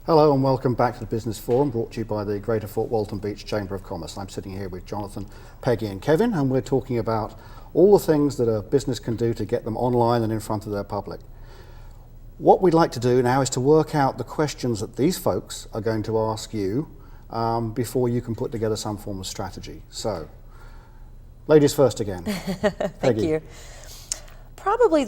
Hello and welcome back to the Business Forum, brought to you by the Greater Fort Walton Beach Chamber of Commerce. I'm sitting here with Jonathan, Peggy and Kevin, and we're talking about all the things that a business can do to get them online and in front of their public. What we'd like to do now is to work out the questions that these folks are going to ask you before you can put together some form of strategy. So, ladies first again. Thank you. Probably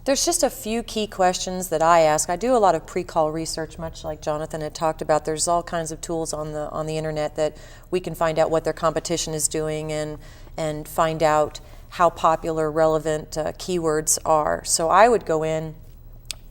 there's just a few key questions that I ask. I do a lot of pre-call research, much like Jonathan had talked about. There's all kinds of tools on the internet that we can find out what their competition is doing and find out how popular relevant keywords are. So I would go in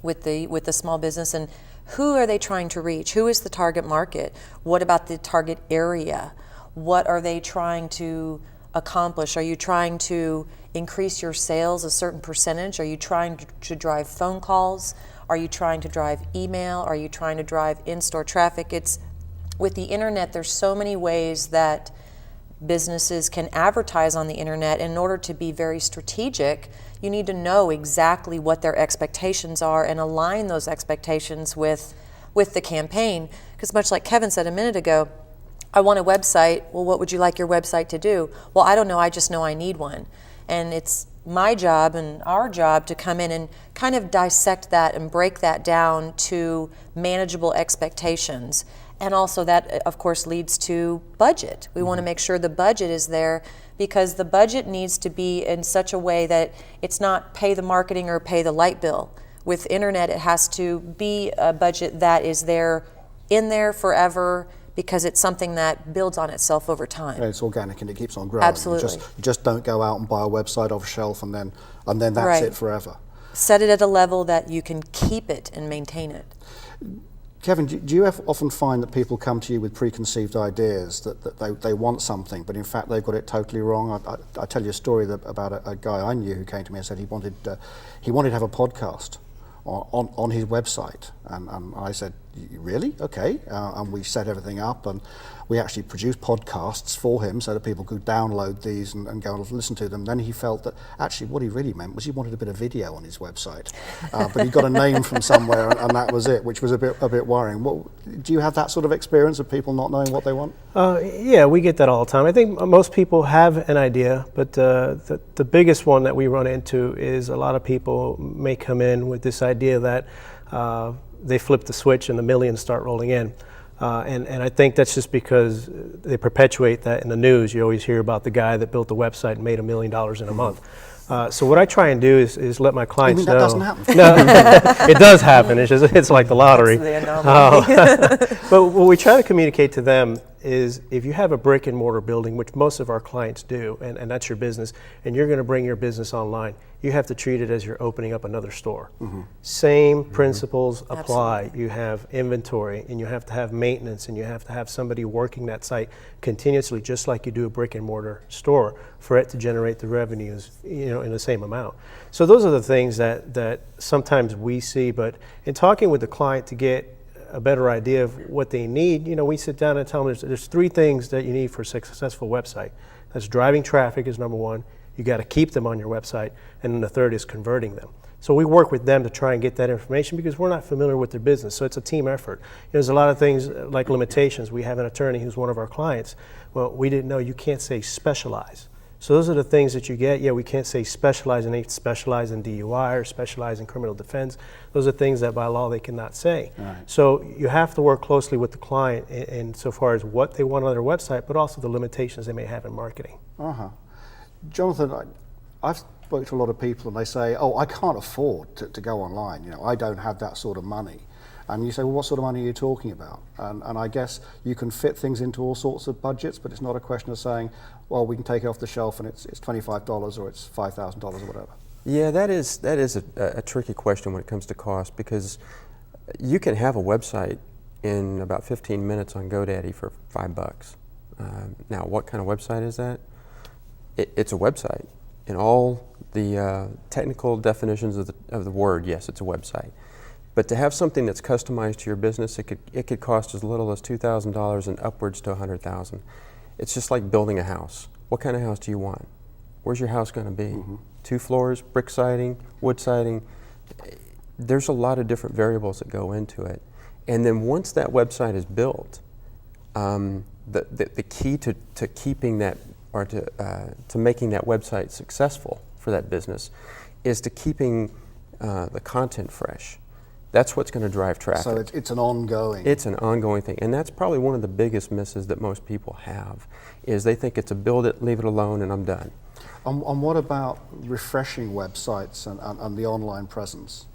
with the small business and who are they trying to reach? Who is the target market? What about the target area? What are they trying to accomplish? Are you trying to increase your sales a certain percentage? Are you trying to drive phone calls? Are you trying to drive email? Are you trying to drive in-store traffic? It's with the internet, there's so many ways that businesses can advertise on the internet. In order to be very strategic, you need to know exactly what their expectations are and align those expectations with the campaign. Because much like Kevin said a minute ago, I want a website. Well, what would you like your website to do? Well, I don't know, I just know I need one. And it's my job and our job to come in and kind of dissect that and break that down to manageable expectations. And also that, of course, leads to budget. We want to make sure the budget is there because the budget needs to be in such a way that it's not pay the marketing or pay the light bill. With internet, it has to be a budget that is in there forever, because it's something that builds on itself over time. Yeah, it's organic and it keeps on growing. Absolutely. You just don't go out and buy a website off a shelf and then that's right. it forever. Set it at a level that you can keep it and maintain it. Kevin, do you often find that people come to you with preconceived ideas that they want something, but in fact they've got it totally wrong? I tell you a story about a guy I knew who came to me and said he wanted to have a podcast on his website, and I said, really? Okay. And we set everything up, and we actually produced podcasts for him so that people could download these and go and listen to them. Then he felt that actually what he really meant was he wanted a bit of video on his website, but he got a name from somewhere, and that was it, which was a bit worrying. Do you have that sort of experience of people not knowing what they want? Yeah, we get that all the time. I think most people have an idea, but the biggest one that we run into is a lot of people may come in with this idea that they flip the switch and the millions start rolling in. And I think that's just because they perpetuate that in the news. You always hear about the guy that built the website and made $1 million in a month. So what I try and do is let my clients know. That doesn't happen? No, it does happen. It's like the lottery. That's the anomaly. But what we try to communicate to them is if you have a brick and mortar building, which most of our clients do, and that's your business, and you're going to bring your business online, you have to treat it as you're opening up another store. Same principles apply. Absolutely. You have inventory, and you have to have maintenance, and you have to have somebody working that site continuously, just like you do a brick and mortar store, for it to generate the revenues, in the same amount. So those are the things that sometimes we see. But in talking with the client to get a better idea of what they need, we sit down and tell them there's three things that you need for a successful website. That's driving traffic is number one. You got to keep them on your website, and then the third is converting them. So we work with them to try and get that information because we're not familiar with their business, so it's a team effort. There's a lot of things like limitations. We have an attorney who's one of our clients. Well, we didn't know you can't say specialize. So those are the things that you get. Yeah, we can't say specialize in DUI or specialize in criminal defense. Those are things that by law they cannot say. Right. So you have to work closely with the client in so far as what they want on their website, but also the limitations they may have in marketing. Jonathan, I've spoken to a lot of people and they say, oh, I can't afford to go online. I don't have that sort of money. And you say, well, what sort of money are you talking about? And I guess you can fit things into all sorts of budgets, but it's not a question of saying, well, we can take it off the shelf and it's $25 or it's $5,000 or whatever. Yeah, that is a tricky question when it comes to cost, because you can have a website in about 15 minutes on GoDaddy for $5. Now, what kind of website is that? It's a website. In all the technical definitions of the word, yes, it's a website. But to have something that's customized to your business, it could cost as little as $2,000 and upwards to $100,000. It's just like building a house. What kind of house do you want? Where's your house going to be? 2 floors, brick siding, wood siding? There's a lot of different variables that go into it. And then once that website is built, the key to keeping that, or to making that website successful for that business, is to keeping the content fresh. That's what's going to drive traffic. So it's an ongoing. It's an ongoing thing, and that's probably one of the biggest misses that most people have, is they think it's a build it, leave it alone, and I'm done. And what about refreshing websites and the online presence?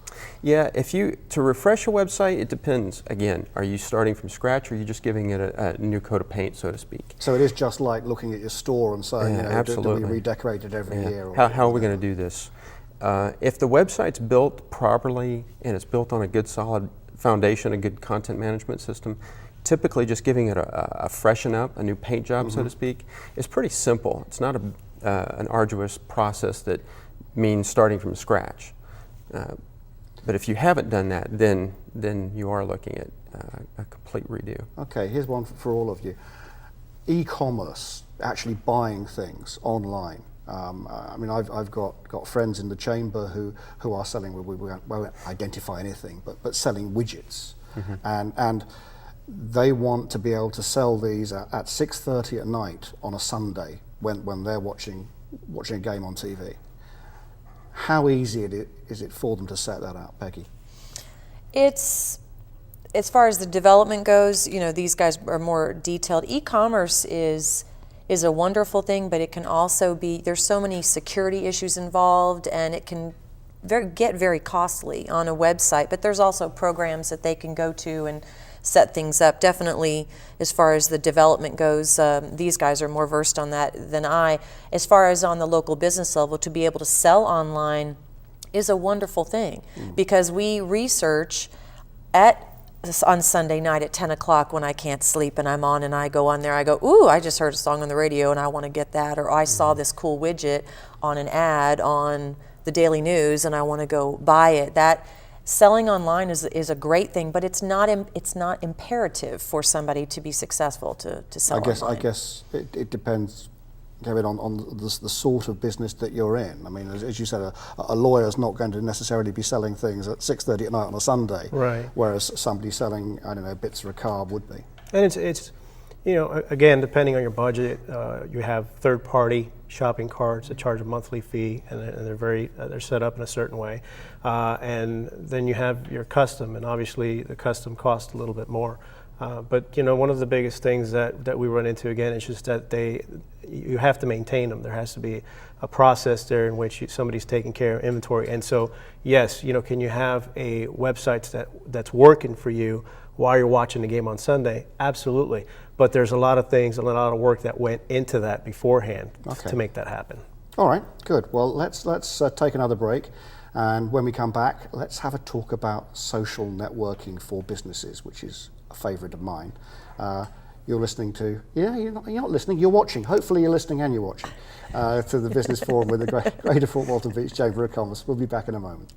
Yeah, to refresh a website, it depends. Again, are you starting from scratch, or are you just giving it a new coat of paint, so to speak? So it is just like looking at your store and saying, absolutely. do we redecorate it every year? Or How are we going to do this? If the website's built properly and it's built on a good solid foundation, a good content management system, typically just giving it a freshen up, a new paint job, so to speak, is pretty simple. It's not an arduous process that means starting from scratch. But if you haven't done that, then you are looking at a complete redo. Okay, here's one for all of you. E-commerce, actually buying things online. I mean, I've got friends in the chamber who are selling, we won't identify anything, but selling widgets. And they want to be able to sell these at 6:30 at night on a Sunday when they're watching a game on TV. How easy is it for them to set that up, Peggy? It's, as far as the development goes, these guys are more detailed. E-commerce is a wonderful thing, but it can also be, there's so many security issues involved, and it can get very costly on a website. But there's also programs that they can go to and set things up. Definitely, as far as the development goes, these guys are more versed on that than I. As far as on the local business level, to be able to sell online is a wonderful thing, because we research on Sunday night at 10 o'clock when I can't sleep and I'm on and I go on there, I go, ooh, I just heard a song on the radio and I want to get that, or I saw this cool widget on an ad on the Daily News and I want to go buy it. That selling online is a great thing, but it's not imperative for somebody to be successful to sell online. I guess it depends, Kevin, on the sort of business that you're in. I mean, as you said, a lawyer's not going to necessarily be selling things at 6:30 at night on a Sunday, right? Whereas somebody selling, I don't know, bits of a car would be. And it's again, depending on your budget, you have third-party shopping carts that charge a monthly fee, and they're set up in a certain way, and then you have your custom, and obviously the custom costs a little bit more. But one of the biggest things that we run into, again, is just that you have to maintain them. There has to be a process there in which somebody's taking care of inventory. And so, yes, can you have a website that's working for you while you're watching the game on Sunday? Absolutely. But there's a lot of things, a lot of work that went into that beforehand to make that happen. All right, good. Well, let's take another break. And when we come back, let's have a talk about social networking for businesses, which is a favourite of mine. You're listening to, you're not listening, you're watching. Hopefully you're listening and you're watching to the Business Forum with the Greater Fort Walton Beach Chamber of Commerce. We'll be back in a moment.